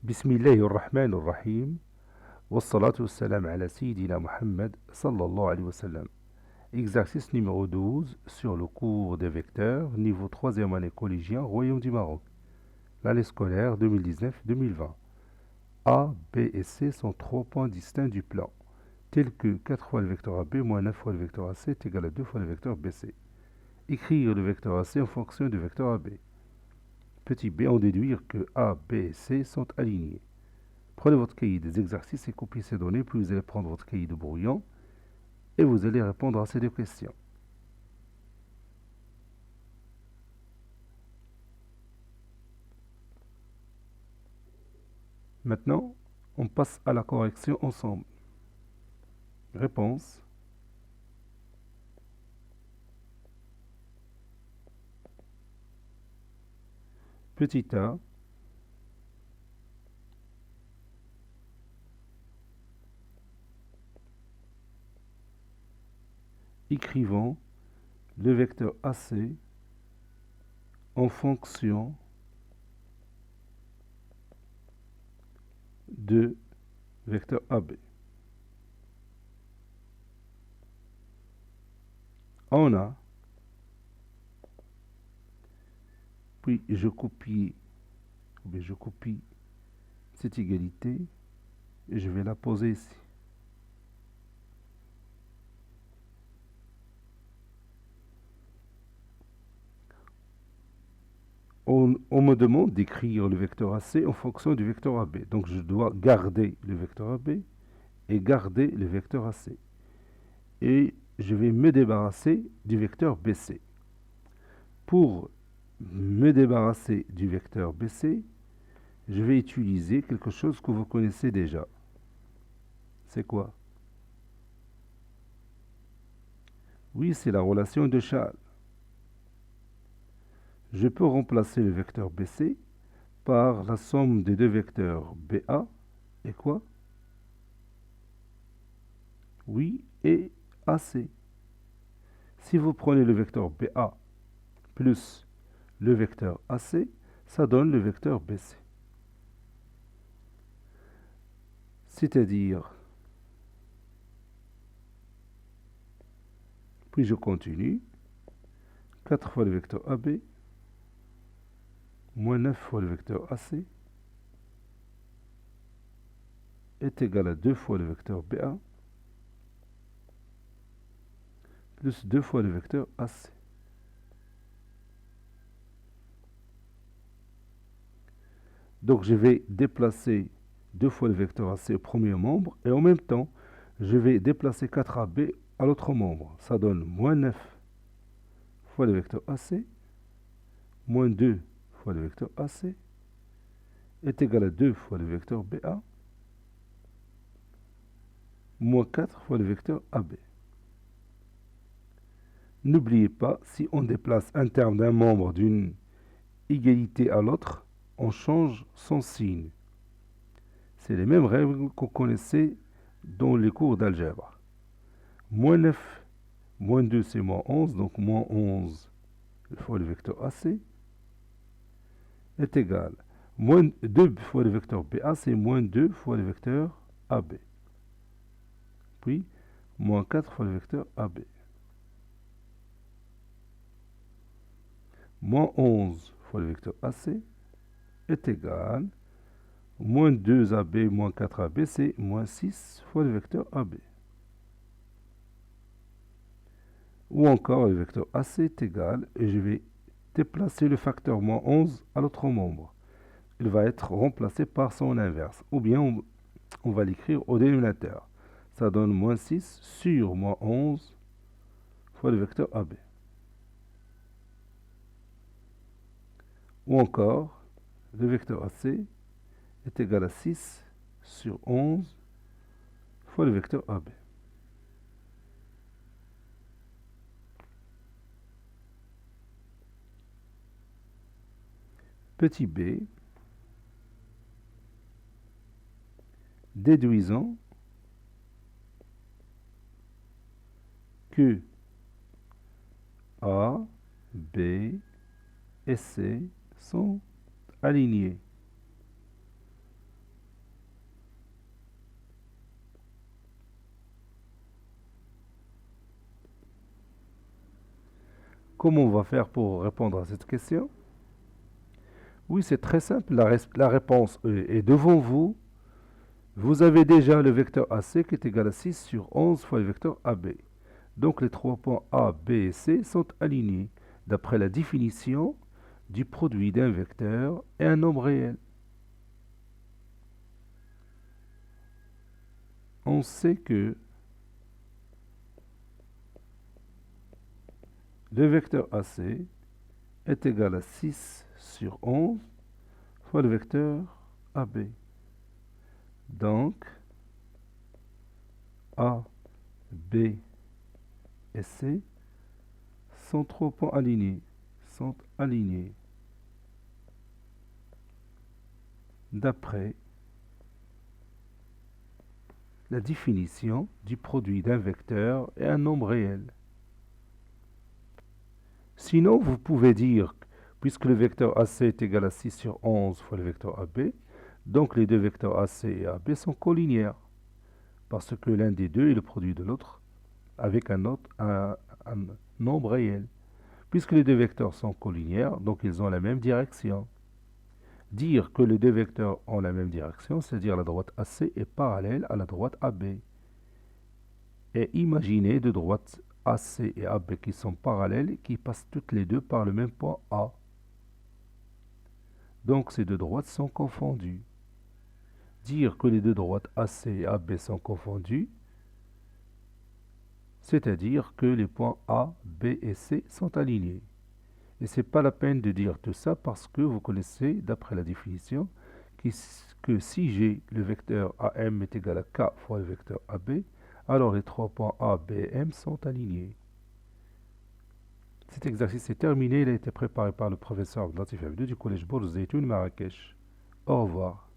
بسم الله الرحمن الرحيم والصلاة والسلام على سيدنا Muhammad sallallahu alayhi wa sallam. Exercice numéro 12 sur le cours des vecteurs, niveau 3e année collégien, Royaume du Maroc. L'année scolaire 2019-2020. A, B et C sont 3 points distincts du plan, tels que 4 fois le vecteur AB moins 9 fois le vecteur AC est égal à 2 fois le vecteur BC. Écrire le vecteur AC en fonction du vecteur AB. Petit b, en déduire que A, B et C sont alignés. Prenez votre cahier des exercices et copiez ces données, puis vous allez prendre votre cahier de brouillon et vous allez répondre à ces deux questions. Maintenant, on passe à la correction ensemble. Réponse. Petit a. Écrivons le vecteur AC en fonction de vecteur AB. On a, puis je copie cette égalité et je vais la poser ici. On me demande d'écrire le vecteur AC en fonction du vecteur AB. Donc je dois garder le vecteur AB et garder le vecteur AC. Et je vais me débarrasser du vecteur BC. Pour me débarrasser du vecteur BC, je vais utiliser quelque chose que vous connaissez déjà. C'est quoi? Oui, c'est la relation de Chasles. Je peux remplacer le vecteur BC par la somme des deux vecteurs BA et quoi? Oui, et AC. Si vous prenez le vecteur BA plus le vecteur AC, ça donne le vecteur BC. C'est-à-dire, puis je continue, 4 fois le vecteur AB, moins 9 fois le vecteur AC, est égal à 2 fois le vecteur BA, plus 2 fois le vecteur AC. Donc je vais déplacer 2 fois le vecteur AC au premier membre, et en même temps, je vais déplacer 4AB à l'autre membre. Ça donne moins 9 fois le vecteur AC, moins 2 fois le vecteur AC, est égal à 2 fois le vecteur BA, moins 4 fois le vecteur AB. N'oubliez pas, si on déplace un terme d'un membre d'une égalité à l'autre, on change son signe. C'est les mêmes règles qu'on connaissait dans les cours d'algèbre. Moins 9, moins 2 c'est moins 11, donc moins 11 fois le vecteur AC est égal. Moins 2 fois le vecteur BA, c'est moins 2 fois le vecteur AB. Puis, moins 4 fois le vecteur AB. Moins 11 fois le vecteur AC est égal. Moins 2AB moins 4AB, c'est moins 6 fois le vecteur AB. Ou encore, le vecteur AC est égal, et je vais déplacer le facteur moins 11 à l'autre membre. Il va être remplacé par son inverse. Ou bien, on va l'écrire au dénominateur. Ça donne moins 6 sur moins 11 fois le vecteur AB. Ou encore, le vecteur AC est égal à 6 sur 11 fois le vecteur AB. Petit b, déduisons que A, B et C sont alignés. Comment on va faire pour répondre à cette question? Oui, c'est très simple. La réponse est devant vous. Vous avez déjà le vecteur AC qui est égal à 6 sur 11 fois le vecteur AB. Donc les trois points A, B et C sont alignés d'après la définition du produit d'un vecteur et un nombre réel. On sait que le vecteur AC est égal à 6 sur 11 fois le vecteur AB. Donc, A, B et C sont trois points alignés. D'après la définition du produit d'un vecteur et un nombre réel. Sinon, vous pouvez dire, puisque le vecteur AC est égal à 6 sur 11 fois le vecteur AB, donc les deux vecteurs AC et AB sont collinéaires, parce que l'un des deux est le produit de l'autre avec un nombre réel. Puisque les deux vecteurs sont collinéaires, donc ils ont la même direction. Dire que les deux vecteurs ont la même direction, c'est-à-dire la droite AC est parallèle à la droite AB. Et imaginez deux droites AC et AB qui sont parallèles, qui passent toutes les deux par le même point A. Donc ces deux droites sont confondues. Dire que les deux droites AC et AB sont confondues, c'est-à-dire que les points A, B et C sont alignés. Et ce n'est pas la peine de dire tout ça parce que vous connaissez, d'après la définition, que si j'ai le vecteur AM est égal à K fois le vecteur AB, alors les trois points A, B et M sont alignés. Cet exercice est terminé, il a été préparé par le professeur Abdelatif Abdou du collège Bourz Zeytoun Marrakech. Au revoir.